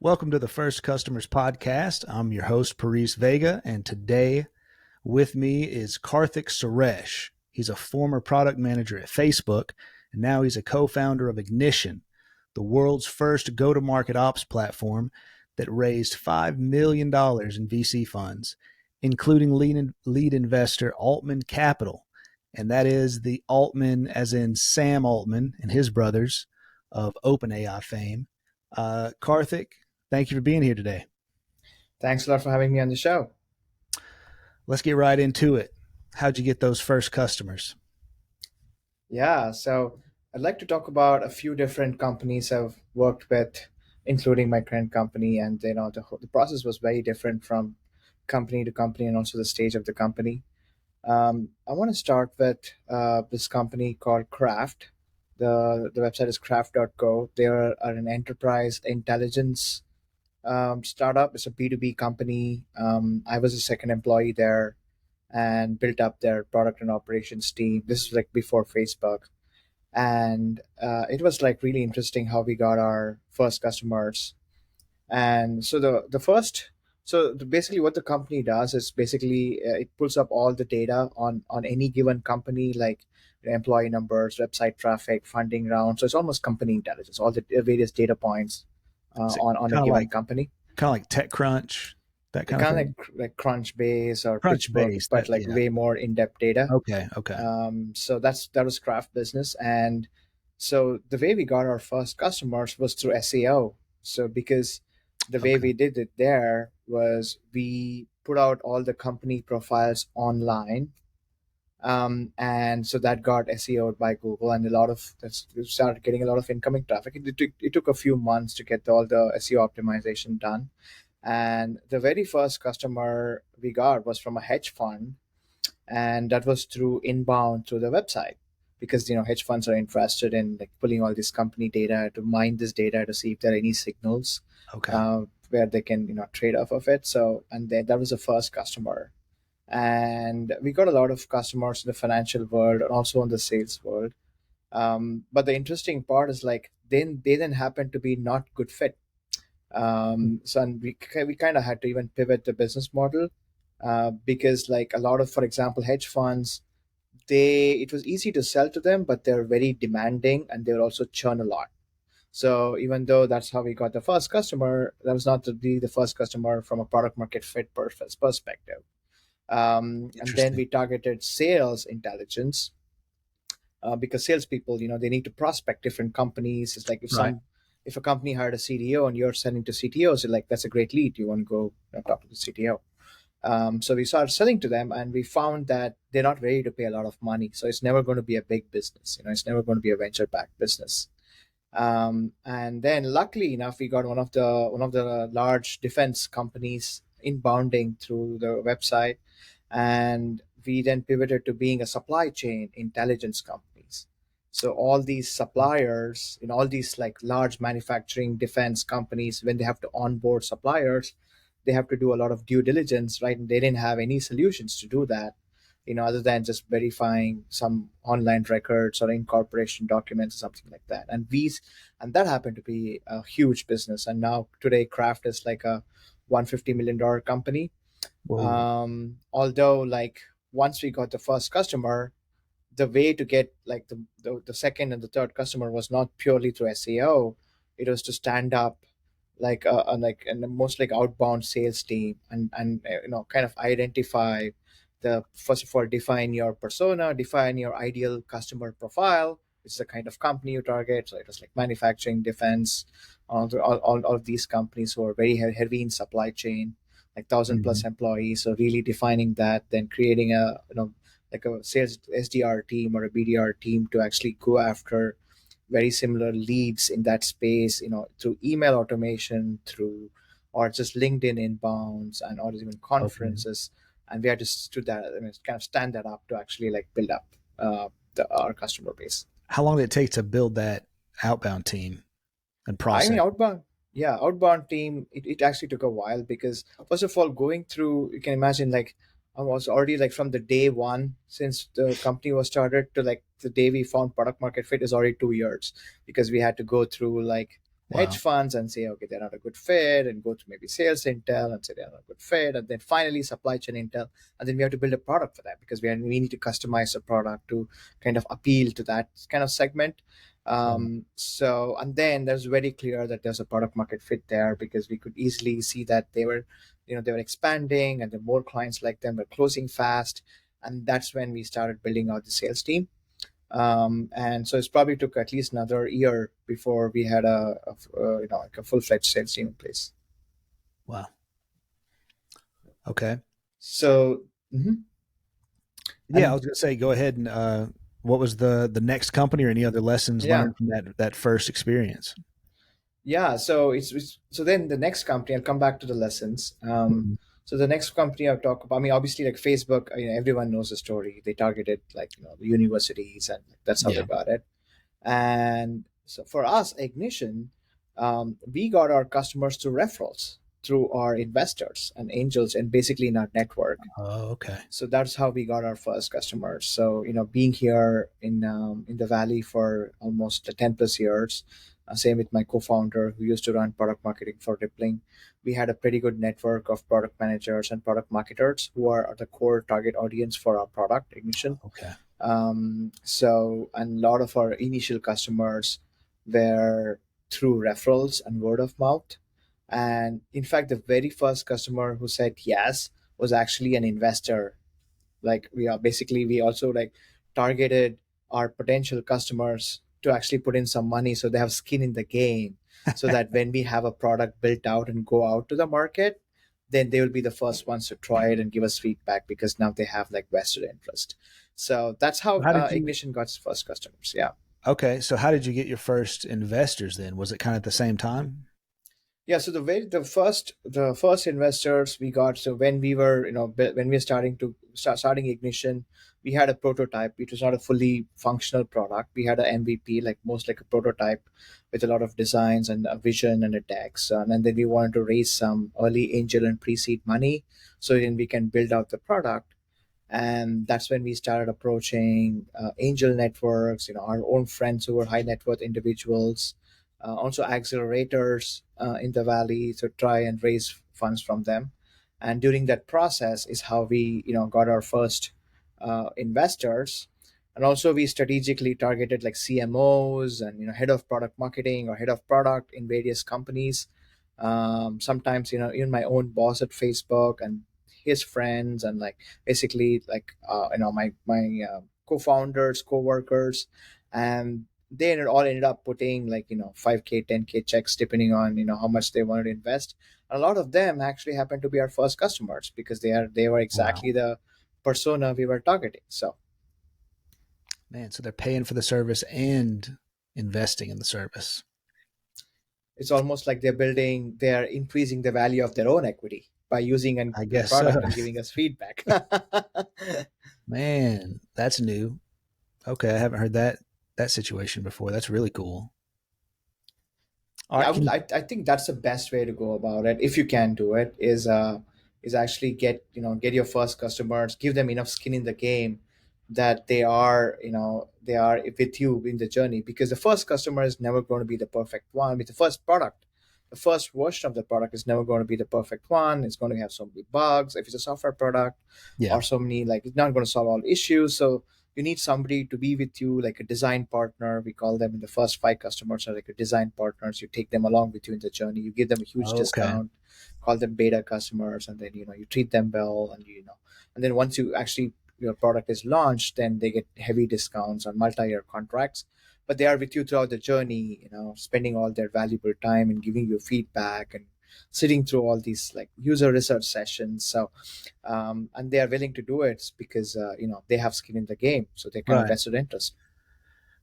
Welcome to the First Customers Podcast. I'm your host, Paris Vega, and today with me is Karthik Suresh. He's a former product manager at Facebook, and now he's a co-founder of Ignition, the world's first go-to-market ops platform that raised $5 million in VC funds, including lead investor Altman Capital. And that is the Altman, as in Sam Altman and his brothers of OpenAI fame. Karthik, thank you for being here today. Thanks a lot for having me on the show. Let's get right into it. How'd you get those first customers? Yeah, so I'd like to talk about a few different companies I've worked with, including my current company, and the process was very different from company to company and also the stage of the company. I want to start with this company called Craft. The website is craft.co. They are an enterprise intelligence startup. It's a B2B company. I was a second employee there and built up their product and operations team. This is like before Facebook. And it was like really interesting how we got our first customers. And so basically what the company does is basically it pulls up all the data on any given company, like employee numbers, website traffic, funding rounds. So it's almost company intelligence, all the various data points Is it on a kind of given like company. TechCrunch, that They're kind of kind of thing? like Crunchbase or Crunch PitchBook, base. but like Yeah. way more in-depth data. Okay. So that was craft business, and so the way we got our first customers was through SEO. So because the way Okay. we did it there was we put out all the company profiles online, and so that got SEO'd by Google, and we started getting a lot of incoming traffic. It took a few months to get all the SEO optimization done, and the very first customer we got was from a hedge fund, and that was through inbound through the website, because hedge funds are interested in like pulling all this company data to mine this data to see if there are any signals Okay. where they can trade off of it. So and then that was the first customer, and we got a lot of customers in the financial world and also in the sales world. But the interesting part is like then happen to be not good fit. So and we kind of had to even pivot the business model, because like a lot of, for example, hedge funds, they it was easy to sell to them, but they're very demanding and they'll also churn a lot. So even though that's how we got the first customer, that was not to be the first customer from a product market fit perspective. And then Interesting. we targeted sales intelligence, because salespeople, they need to prospect different companies. It's like Right. if a company hired a CDO and you're selling to CTOs, you're like, that's a great lead. You want to go talk to the CTO. So we started selling to them, and we found that they're not ready to pay a lot of money. So it's never going to be a big business. It's never going to be a venture-backed business. And then, luckily enough, we got one of the large defense companies inbounding through the website, and we then pivoted to being a supply chain intelligence companies. So all these suppliers, all these like large manufacturing defense companies, when they have to onboard suppliers, they have to do a lot of due diligence, right? And they didn't have any solutions to do that, other than just verifying some online records or incorporation documents or something like that. And that happened to be a huge business. And now today, Kraft is like a $150 million company. Whoa. Although, like, once we got the first customer, the way to get like the second and the third customer was not purely through SEO. It was to stand up like and the most like outbound sales team, and kind of identify the first of all, define your persona, define your ideal customer profile, which is the kind of company you target. So it was like manufacturing, defense, all of these companies who are very heavy in supply chain, like 1,000 plus Mhm. employees. So really defining that, then creating a like a sales SDR team or a BDR team to actually go after very similar leads in that space, through email automation, through or just LinkedIn inbounds and or even Okay. conferences. And we had to stood that, kind of stand that up to actually like build up our customer base. How long did it take to build that outbound team and I mean, process? outbound team, it actually took a while, because first of all, going through, you can imagine like I was already like from the day one since the company was started to like the day we found product market fit is already 2 years, because we had to go through like hedge Wow. funds and say, okay, they're not a good fit, and go to maybe sales intel and say they're not a good fit, and then finally supply chain intel, and then we have to build a product for that because we need to customize the product to kind of appeal to that kind of segment. Wow. So and then there's very clear that there's a product market fit there because we could easily see that they were expanding and the more clients like them were closing fast, and that's when we started building out the sales team. And so it's probably took at least another year before we had like a full-fledged sales team in place. Wow. Okay. So mhm. Yeah, I And was gonna say, go ahead and what was the next company or any other lessons yeah, learned from that first experience? yeah. So so then the next company, I'll come back to the lessons. Mhm. So the next company I'll talk about, I mean, obviously like Facebook, everyone knows the story. They targeted like the universities, and that's how they Yeah. got it. And so for us, Ignition, we got our customers through referrals, through our investors and angels, and basically in our network. Oh, okay. So that's how we got our first customers. So being here in the valley for almost 10 plus years, same with my co-founder who used to run product marketing for Rippling. We had a pretty good network of product managers and product marketers who are the core target audience for our product Ignition. Okay. And a lot of our initial customers were through referrals and word of mouth. And in fact, the very first customer who said yes was actually an investor. Like we also like targeted our potential customers to actually put in some money so they have skin in the game, so that when we have a product built out and go out to the market, then they will be the first ones to try it and give us feedback because now they have like vested interest. So that's how How did you Ignition got its first customers. Yeah. Okay, so how did you get your first investors then? Was it kind of at the same time? Yeah, so the first investors we got, so when we were when we were starting Ignition, we had a prototype. It was not a fully functional product. We had an MVP, like most like a prototype, with a lot of designs and a vision and a deck. And then we wanted to raise some early angel and pre-seed money so then we can build out the product. And that's when we started approaching angel networks, our own friends who were high net worth individuals, also accelerators in the valley to try and raise funds from them. And during that process is how we got our first investors. And also we strategically targeted like CMOs and head of product marketing or head of product in various companies. Sometimes even my own boss at Facebook and his friends, and like basically like my co-founders, co-workers, and they all ended up putting like 5K, 10K checks depending on how much they wanted to invest. A lot of them actually happened to be our first customers because they were Wow. exactly the persona we were targeting. So Man, so they're paying for the service and investing in the service. it's almost like they're increasing the value of their own equity by using I the guess so. product and giving us feedback. Man, that's new. Okay, I haven't heard that situation before. That's really cool. All Yeah, right, can you, I think that's the best way to go about it if you can do it, is actually get your first customers, give them enough skin in the game that they are with you in the journey, because the first customer is never going to be the perfect one with the first product. The first version of the product is never going to be the perfect one. It's going to have so many bugs if it's a software product, yeah. or so many, like, it's not going to solve all issues. So you need somebody to be with you, like a design partner. We call them, in the first five customers are like a design partners. You take them along with you in the journey. You give them a huge Okay. discount, call them beta customers, and then you treat them well, and and then once you actually your product is launched, then they get heavy discounts on multi-year contracts. But they are with you throughout the journey, spending all their valuable time and giving you feedback and sitting through all these like user research sessions. So and they are willing to do it because they have skin in the game, so they kind of Right. vested interest.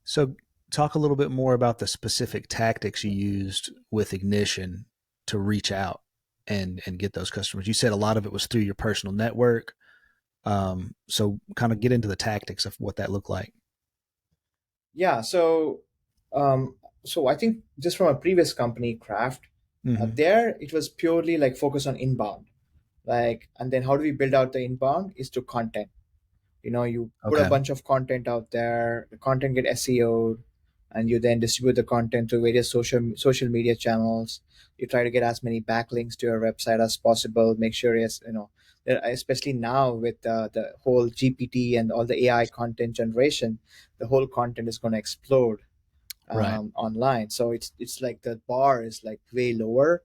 So talk a little bit more about the specific tactics you used with Ignition to reach out and get those customers. You said a lot of it was through your personal network. So kind of get into the tactics of what that looked like. Yeah, um, so I think just from a previous company, Craft, Hmm. there it was purely like focus on inbound, like, and then how do we build out the inbound is to content. You put a Okay. bunch of content out there, the content get SEO'd, and you then distribute the content to various social media channels. You try to get as many backlinks to your website as possible. Make sure it's, especially now with the whole GPT and all the AI content generation, the whole content is going to explode Right. online. So it's like the bar is like way lower,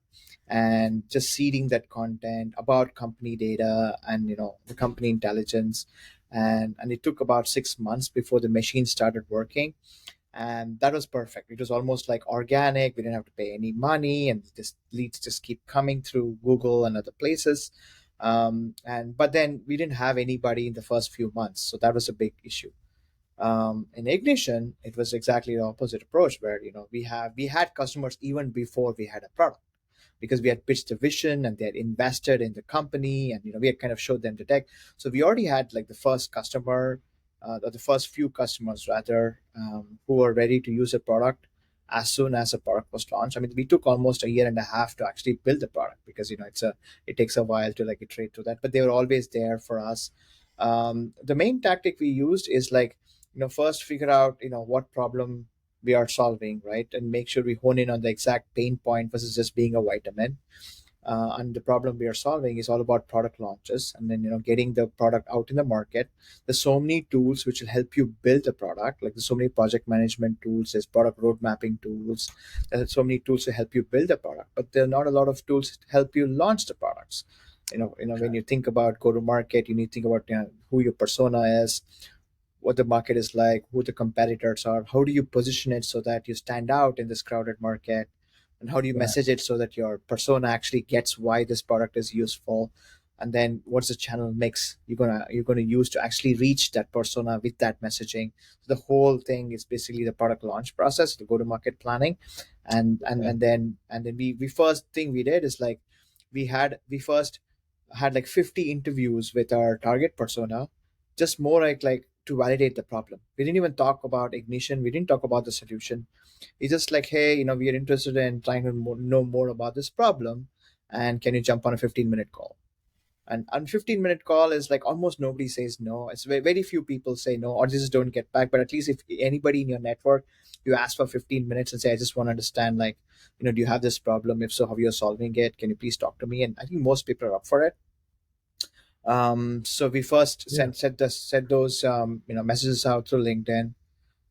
and just seeding that content about company data and the company intelligence, and it took about 6 months before the machine started working, and that was perfect. It was almost like organic. We didn't have to pay any money, and this leads just keep coming through Google and other places. And but then we didn't have anybody in the first few months, so that was a big issue. In Ignition, it was exactly the opposite approach, where we had customers even before we had a product, because we had pitched the vision and they had invested in the company, and we had kind of showed them the tech. So we already had like the first customer, or the first few customers rather, who were ready to use the product as soon as the product was launched. I mean, we took almost a year and a half to actually build the product, because it takes a while to like iterate through that, but they were always there for us. The main tactic we used is like, first figure out what problem we are solving, right, and make sure we hone in on the exact pain point versus just being a vitamin. And the problem we are solving is all about product launches, and then getting the product out in the market. There's so many tools which will help you build a product, like there's so many project management tools, there's product road mapping tools, there's so many tools to help you build a product, but there are not a lot of tools to help you launch the products. When you think about go to market, you need to think about who your persona is, what the market is like, who the competitors are, how do you position it so that you stand out in this crowded market, and how do you Right. message it so that your persona actually gets why this product is useful, and then what's the channel mix you're gonna use to actually reach that persona with that messaging. So the whole thing is basically the product launch process, the go to market planning, and and Okay. and then and then we first thing we did is like we first had like 50 interviews with our target persona, just more like to validate the problem. We didn't even talk about Ignition. We didn't talk about the solution. It's just like, hey, we are interested in trying to know more about this problem, and can you jump on a 15-minute call? And on 15-minute call is like almost nobody says no. It's very few people say no, or they just don't get back. But at least if anybody in your network, you ask for 15 minutes and say, I just want to understand, like, do you have this problem? If so, how you're solving it? Can you please talk to me? And I think most people are up for it. So we first Yeah. sent those messages out through LinkedIn,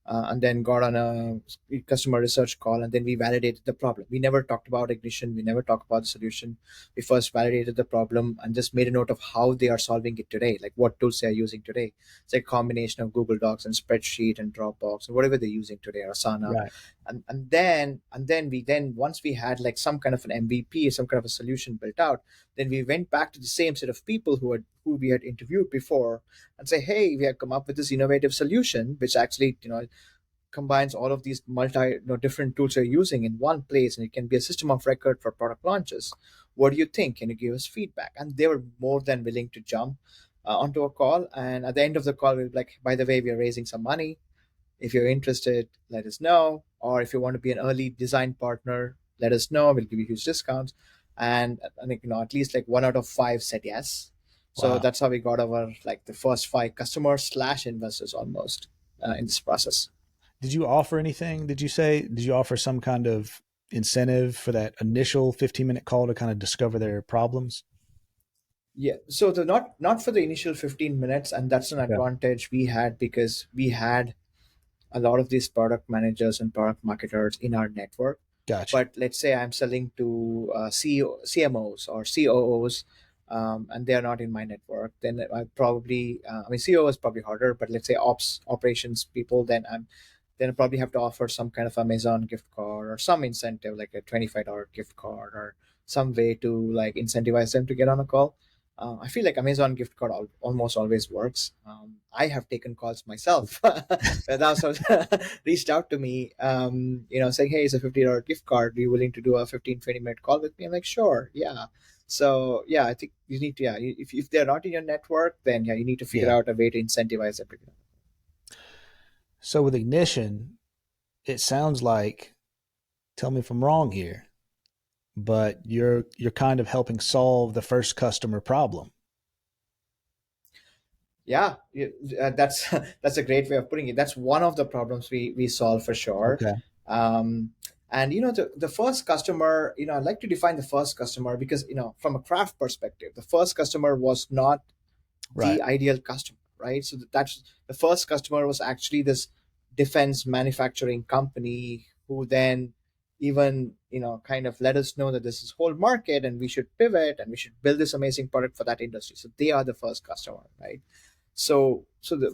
and then got on a customer research call, and then we validated the problem. We never talked about Ignition, we never talked about the solution. We first validated the problem and just made a note of how they are solving it today, like what tools they are using today. It's a combination of Google Docs and Spreadsheet and Dropbox or whatever they're using today, or Asana. Right. And then we then once we had like some kind of an MVP, some kind of a solution built out, then we went back to the same set of people who we had interviewed before, and say, hey, we have come up with this innovative solution which actually combines all of these different tools you're using in one place, and it can be a system of record for product launches. What do you think? Can you give us feedback? And they were more than willing to jump onto a call. And at the end of the call, we were like, by the way, we are raising some money. If you're interested, let us know. Or if you want to be an early design partner, let us know. We'll give you huge discounts. And I think at least like 1 out of 5 said yes. So Wow. that's how we got our like the first 5 customers slash investors almost in this process. Did you offer anything? Did you offer some kind of incentive for that initial 15-minute call to kind of discover their problems? Yeah, so the not for the initial 15 minutes, and that's an Okay. advantage we had because we had a lot of these product managers and product marketers in our network. Gotcha. But let's say I'm selling to CMOs or COOs, and they're not in my network, then I probably, I mean, CEO is probably harder, but let's say operations people, then I probably have to offer some kind of Amazon gift card or some incentive, like a $25 gift card or some way to like incentivize them to get on a call. I feel like Amazon gift card almost always works. I have taken calls myself. That also reached out to me, saying, hey, it's a $50 gift card. Are you willing to do a 15-20 minute call with me? I'm like, sure, yeah. So, yeah, I think you need to, yeah, if they're not in your network, then yeah, you need to figure Yeah. out a way to incentivize them. So with Ignition, it sounds like, tell me if I'm wrong here, but you're kind of helping solve the first customer problem. Yeah, that's that's a great way of putting it. That's one of the problems we solve for sure. Okay. Um, and the first customer, I'd like to define the first customer because from a craft perspective, the first customer was not Right. the ideal customer, right? So that's the first customer was actually this defense manufacturing company who then even kind of let us know that this is whole market and we should pivot and we should build this amazing product for that industry. So they are the first customer, right?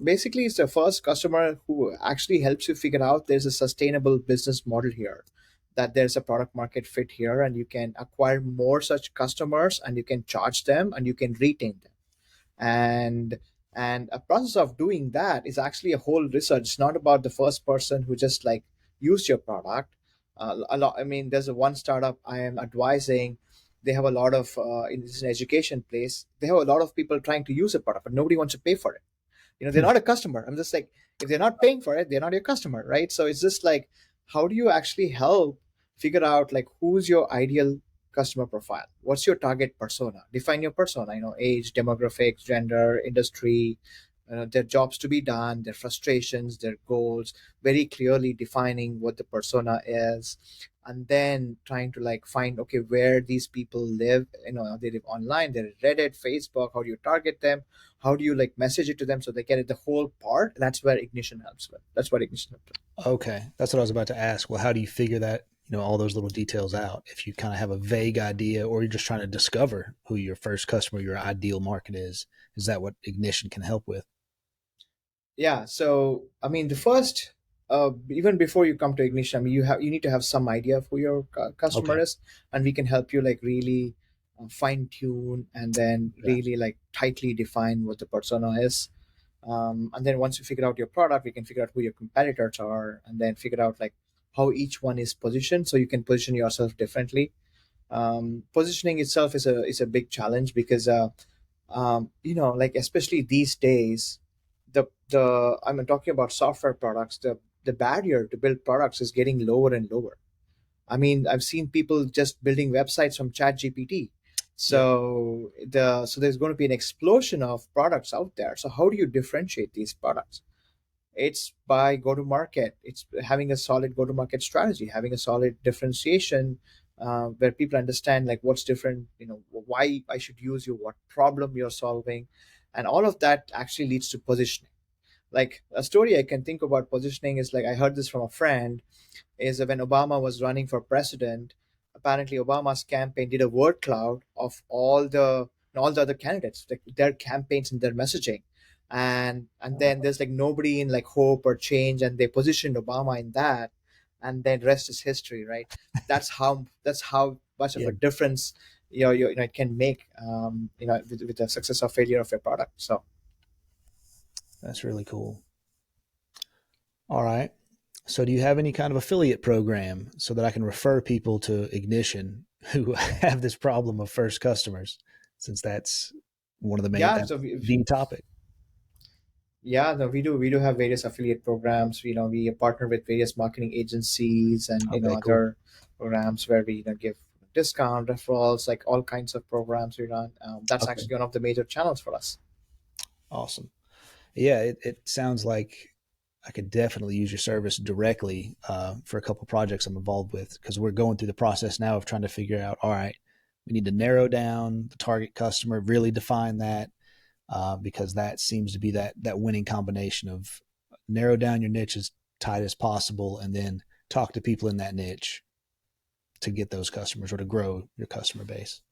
Basically, it's the first customer who actually helps you figure out there's a sustainable business model here, that there's a product market fit here, and you can acquire more such customers, and you can charge them, and you can retain them. And a process of doing that is actually a whole research. It's not about the first person who just like used your product. A lot. I mean, there's a one startup I am advising. They have a lot of in this is an education place. They have a lot of people trying to use a product, but nobody wants to pay for it. They're not a customer. I'm just like, if they're not paying for it, they're not your customer, right? So it's just like, how do you actually help figure out like who's your ideal customer profile? What's your target persona? Define your persona, age, demographics, gender, industry, their jobs to be done, their frustrations, their goals, very clearly defining what the persona is, and then trying to like find, okay, where these people live. They live online, they're Reddit, Facebook. How do you target them? How do you like message it to them so they get it the whole part? That's where Ignition helps with. That's what Ignition helps with. Okay. That's what I was about to ask. Well, how do you figure that, all those little details out if you kind of have a vague idea or you're just trying to discover who your first customer, your ideal market is? Is that what Ignition can help with? Yeah, so I mean, the first, even before you come to Ignition, I mean, you need to have some idea of who your customer Okay. is, and we can help you like really fine tune and then Gotcha. really like tightly define what the persona is. And then once you figure out your product, we can figure out who your competitors are, and then figure out like how each one is positioned, so you can position yourself differently. Positioning itself is a big challenge because like especially these days, the I'm talking about software products. The barrier to build products is getting lower and lower. I mean, I've seen people just building websites from ChatGPT. Yep. So there's going to be an explosion of products out there. So how do you differentiate these products? It's by go to market. It's having a solid go to market strategy, having a solid differentiation, where people understand like what's different, why I should use you, what problem you're solving, and all of that actually leads to positioning. Like a story I can think about positioning is like I heard this from a friend, is that when Obama was running for president, apparently Obama's campaign did a word cloud of all the other candidates, like their campaigns and their messaging, and then there's like nobody in like hope or change, and they positioned Obama in that, and then rest is history, right? That's how much of Yeah. a difference it can make with the success or failure of a product. So That's really cool. All right. So, do you have any kind of affiliate program so that I can refer people to Ignition who have this problem of first customers, since that's one of the main, yeah, that's so the topic? yeah, no, we do have various affiliate programs. We partner with various marketing agencies and Okay, cool. other programs where we give discount referrals, like all kinds of programs we run. That's Okay, actually one of the major channels for us. awesome. Yeah, it sounds like I could definitely use your service directly for a couple projects I'm involved with because we're going through the process now of trying to figure out, all right, we need to narrow down the target customer, really define that, because that seems to be that winning combination of narrow down your niche as tight as possible and then talk to people in that niche to get those customers or to grow your customer base.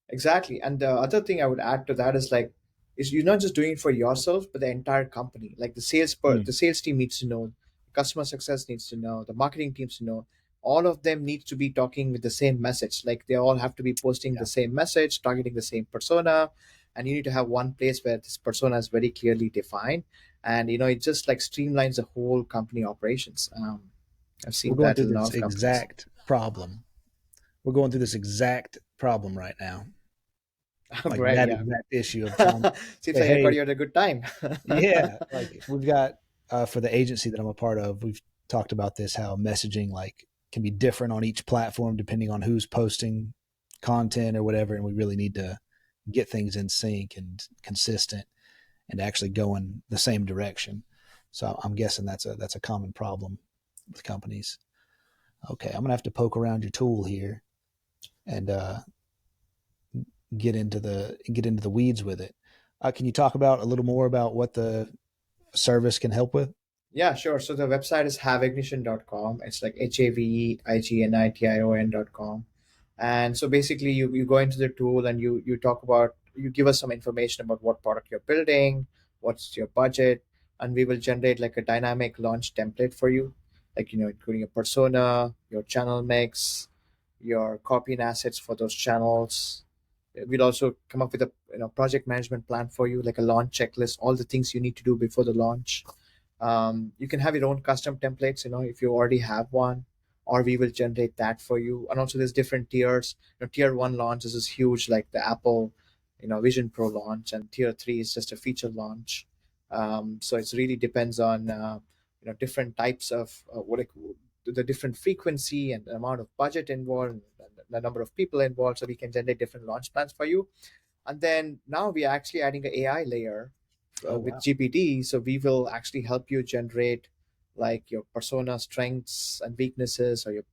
Exactly. And the other thing I would add to that is like, is you're not just doing it for yourself, but the entire company. Like Mm, the sales team needs to know, customer success needs to know, the marketing teams to know. All of them need to be talking with the same message. Like they all have to be posting yeah. the same message, targeting the same persona, and you need to have one place where this persona is very clearly defined. And it just like streamlines the whole company operations. I've We're seen going that through in a lot this of companies. exact problem. We're going through this exact problem right now. Like Right? that Yeah. exact issue of trying to Seems say, like I got hey, you at a good time. yeah, like we've got for the agency that I'm a part of, we've talked about this how messaging like can be different on each platform depending on who's posting content or whatever, and we really need to get things in sync and consistent. and actually going the same direction. So I'm guessing that's a common problem with companies. Okay, I'm gonna have to poke around your tool here and get into the weeds with it. Can you talk about a little more about what the service can help with? Yeah, sure. So the website is haveignition.com. It's like HAVEIGNITION.com. And so basically you go into the tool and you talk about, you give us some information about what product you're building, what's your budget, and we will generate like a dynamic launch template for you, like, including a persona, your channel mix, your copy and assets for those channels. We'll also come up with a project management plan for you, like a launch checklist, all the things you need to do before the launch. You can have your own custom templates, if you already have one, or we will generate that for you. And also there's different tiers. Tier one launch is huge, like the Apple, Vision Pro launch, and tier three is just a feature launch. So it really depends on different types of the different frequency and the amount of budget involved, and the number of people involved. So we can generate different launch plans for you. And then now we are actually adding an AI layer Oh with wow. GPT. So we will actually help you generate like your persona strengths and weaknesses, or your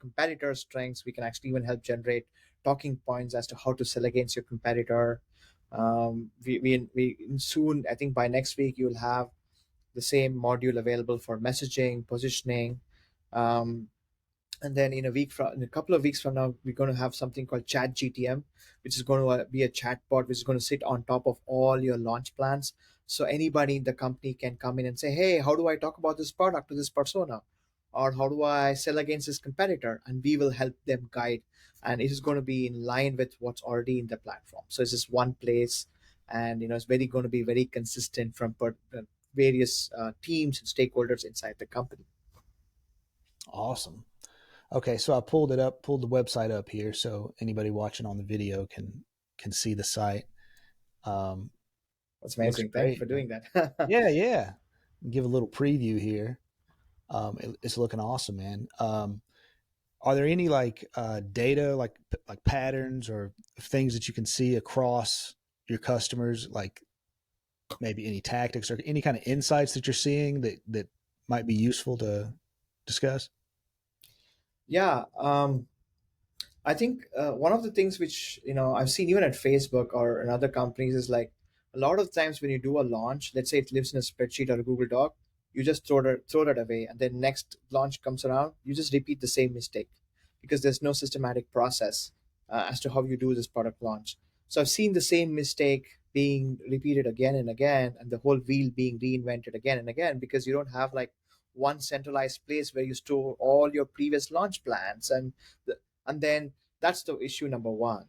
competitor strengths. We can actually even help generate talking points as to how to sell against your competitor. We soon, I think by next week, you'll have the same module available for messaging, positioning. Um, and then in a couple of weeks from now, we're going to have something called chat gtm, which is going to be a chatbot which is going to sit on top of all your launch plans. So anybody in the company can come in and say, hey, how do I talk about this product to this persona, or how do I sell against this competitor, and we will help them guide. And it is going to be in line with what's already in the platform. So it's just one place, and it's very going to be very consistent from various teams and stakeholders inside the company. Awesome. Okay, so I pulled the website up here, so anybody watching on the video can see the site. Um, That's Looks amazing. Thank you for great, man. doing that. Yeah, yeah. Give a little preview here. It's looking awesome, man. Are there any like data, like patterns or things that you can see across your customers, like maybe any tactics or any kind of insights that you're seeing that might be useful to discuss? Yeah, I think one of the things which I've seen even at Facebook or in other companies is like a lot of times when you do a launch, let's say it lives in a spreadsheet or a Google Doc, you just throw that away, and then next launch comes around, you just repeat the same mistake because there's no systematic process as to how you do this product launch. So I've seen the same mistake being repeated again and again, and the whole wheel being reinvented again and again because you don't have like one centralized place where you store all your previous launch plans, and then that's the issue number one.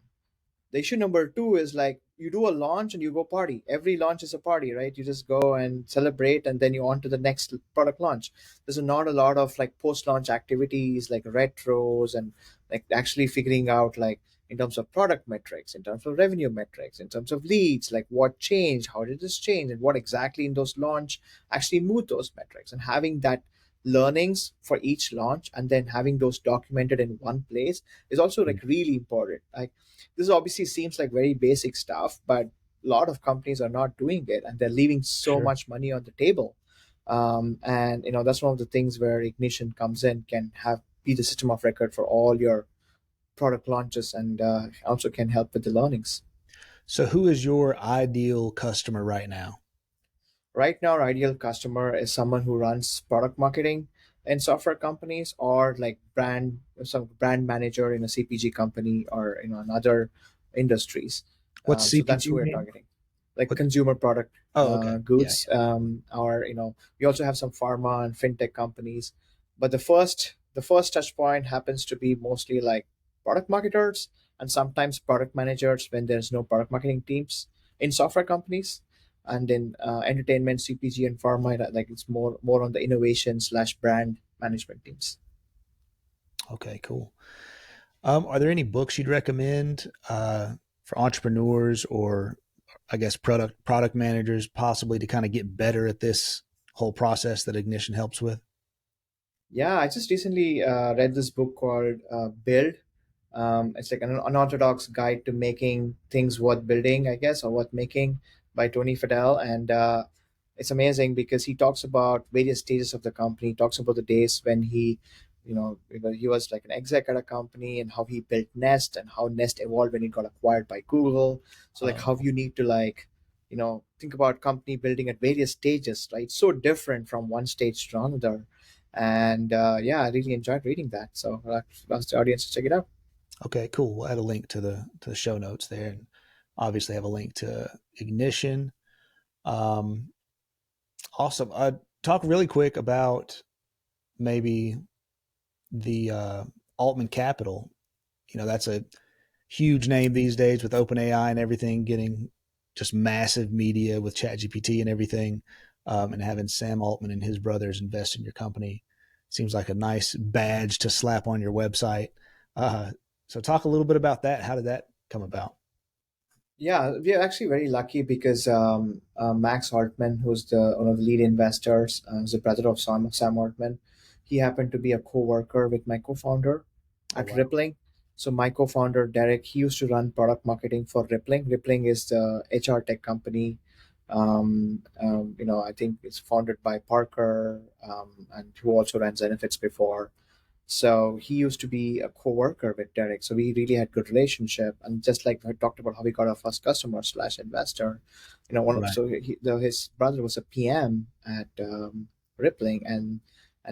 The issue number two is like you do a launch and you go party. Every launch is a party, right? You just go and celebrate, and then you on to the next product launch. There's not a lot of like post-launch activities like retros and like actually figuring out like in terms of product metrics, in terms of revenue metrics, in terms of leads, like what changed, how did this change, and what exactly in those launch actually moved those metrics, and having that learnings for each launch and then having those documented in one place is also Mm. like really important. Like this obviously seems like very basic stuff, but a lot of companies are not doing it, and they're leaving so Sure. much money on the table. And that's one of the things where Ignition comes in, can have be the system of record for all your product launches, and also can help with the learnings. So, who is your ideal customer right now? Right now, our ideal customer is someone who runs product marketing in software companies, or like some brand manager in a CPG company, or in other industries. What's So that's who CPG we're mean? targeting, like What? consumer product Oh, okay. Yeah, goods. Or we also have some pharma and fintech companies, but the first touch point happens to be mostly like product marketers, and sometimes product managers when there's no product marketing teams in software companies. And in entertainment, CPG, and pharma, like it's more on the innovation slash brand management teams. yeah. Okay, cool. Are there any books you'd recommend for entrepreneurs or I guess product managers possibly to kind of get better at this whole process that Ignition helps with? Yeah, I just recently read this book called Build. It's like an unorthodox guide to making things worth building, I guess, or worth making. by Tony Fadell, and it's amazing because he talks about various stages of the company. He talks about the days when he was like an exec at a company, and how he built Nest, and how Nest evolved when it got acquired by Google. So like how Oh, you need to think about company building at various stages, right? So different from one stage to another. And yeah, I really enjoyed reading that. So I'll ask the audience to check it out. okay, cool. We'll add a link to the show notes there, and obviously have a link to Ignition. Um, awesome. Talk really quick about maybe the Altman Capital. That's a huge name these days with OpenAI and everything getting just massive media with ChatGPT and everything, and having Sam Altman and his brothers invest in your company seems like a nice badge to slap on your website. Uh, so, talk a little bit about that. How did that come about? Yeah, we are actually very lucky because Max Altman, who's the one of the lead investors, who's the brother of Sam Altman, he happened to be a co-worker with my co-founder Oh at wow. Rippling. So my co-founder Derek, he used to run product marketing for Rippling. Rippling is the HR tech company. I think it's founded by Parker, and who also ran Zenefits before. So he used to be a co-worker with Derek. So we really had good relationship. And just like I talked about how we got our first customer slash investor, Right. his brother was a PM at Rippling, and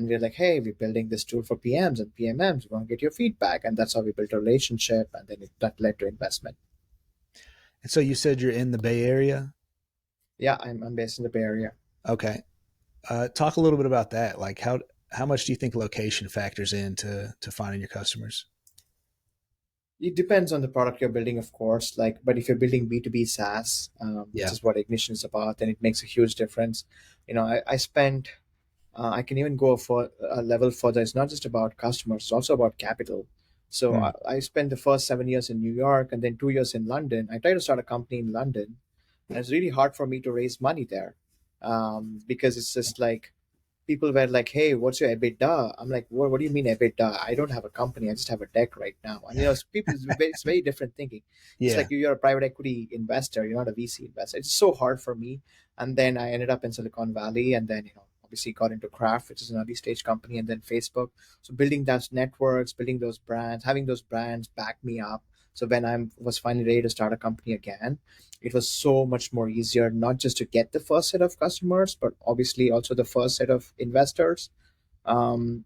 we're like, hey, we're building this tool for PMs and PMMs. We want to get your feedback, and that's how we built a relationship, and then that led to investment. And so you said you're in the Bay Area. Yeah, I'm based in the Bay Area. Okay. Talk a little bit about that. Like how much do you think location factors into finding your customers? It depends on the product you're building, of course. But if you're building B2B SaaS, which Yeah. is what Ignition is about, then it makes a huge difference. I spent I can even go for a level further. It's not just about customers; it's also about capital. So Hmm. I spent the first 7 years in New York and then 2 years in London. I tried to start a company in London, and it's really hard for me to raise money there, because it's just like people were like, "Hey, what's your EBITDA?" I'm like, "What do you mean EBITDA? I don't have a company. I just have a deck right now." And people, it's very different thinking. It's Yeah. like you're a private equity investor. You're not a VC investor. It's so hard for me. And then I ended up in Silicon Valley, and then obviously got into Craft, which is an early stage company, and then Facebook. So building those networks, building those brands, having those brands back me up. So when I was finally ready to start a company again, it was so much more easier, not just to get the first set of customers, but obviously also the first set of investors. um,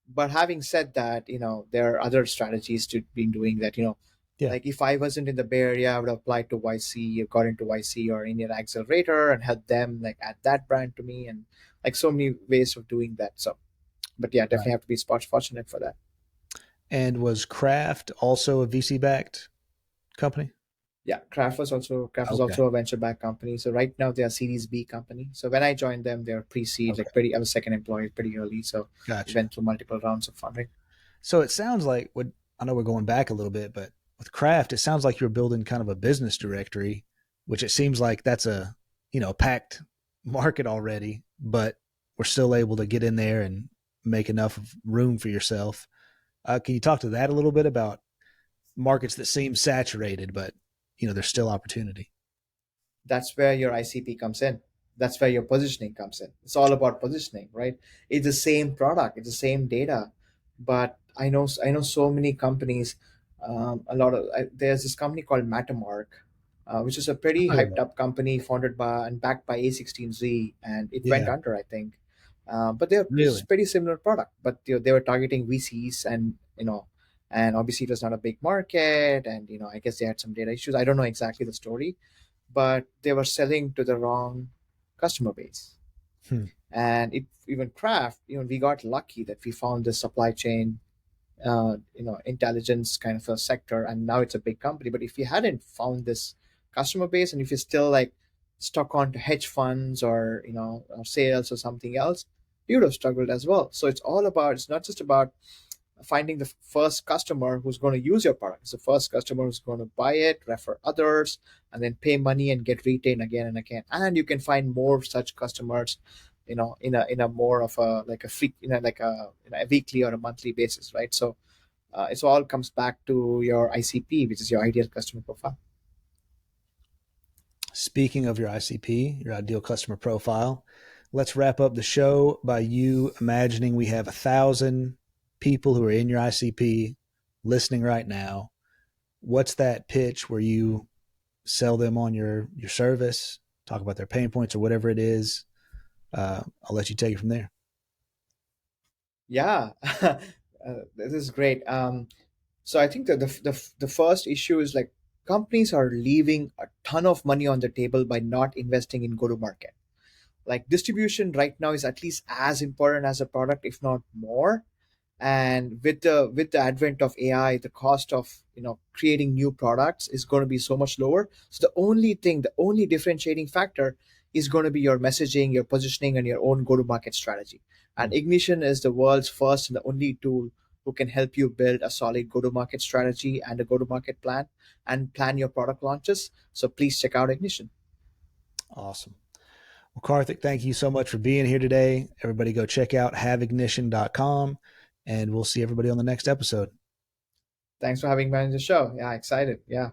but having said that, there are other strategies to be doing that. Yeah. Like if I wasn't in the Bay Area, I would have applied to YC, got into YC or Indian Accelerator, and helped them like add that brand to me, and like so many ways of doing that. So, but yeah, Right. definitely have to be spot fortunate for that. And was Kraft also a VC backed company? Yeah, Craft was Okay. also a venture backed company. So right now they are Series B company. So when I joined them, they were pre-seed, Okay. like pretty. I was second employee pretty early, so we Gotcha. went through multiple rounds of funding. So it sounds like what I know we're going back a little bit, but with Kraft, it sounds like you're building kind of a business directory, which it seems like that's a packed market already, but we're still able to get in there and make enough of room for yourself. Can you talk to that a little bit about markets that seem saturated, but there's still opportunity? That's where your ICP comes in. That's where your positioning comes in. It's all about positioning, right? It's the same product, it's the same data, but I know so many companies. There's this company called Matamark, which is a pretty I've heard of hyped that. up company founded by and backed by A16Z, and it went Yeah, under, I think. But they're really. just pretty similar product, but they were targeting VCs, and obviously it was not a big market, and I guess they had some data issues. I don't know exactly the story, but they were selling to the wrong customer base. Hmm. And even Craft, we got lucky that we found this supply chain, intelligence kind of a sector, and now it's a big company. But if we hadn't found this customer base, and if you're still like stuck on to hedge funds or or sales or something else, we would have struggled as well. So it's not just about finding the first customer who's going to use your product. It's the first customer who's going to buy it, refer others, and then pay money and get retained again and again. And you can find more such customers, in a more of a like a free, like a weekly or a monthly basis, right? So it all comes back to your ICP, which is your ideal customer profile. Speaking of your ICP, your ideal customer profile, let's wrap up the show by you imagining we have 1,000 people who are in your ICP listening right now. What's that pitch where you sell them on your service, talk about their pain points or whatever it is? I'll let you take it from there. Yeah, this is great. So I think that the first issue is like companies are leaving a ton of money on the table by not investing in go to market. Like distribution right now is at least as important as a product, if not more. And with the advent of AI, the cost of creating new products is going to be so much lower. So the only differentiating factor is going to be your messaging, your positioning, and your own go to market strategy. And Ignition is the world's first and the only tool who can help you build a solid go to market strategy and a go to market plan and plan your product launches. So please check out Ignition. Awesome. Well, Karthik, thank you so much for being here today. Everybody go check out haveignition.com, and we'll see everybody on the next episode. Thanks for having me on the show. Yeah, excited. Yeah.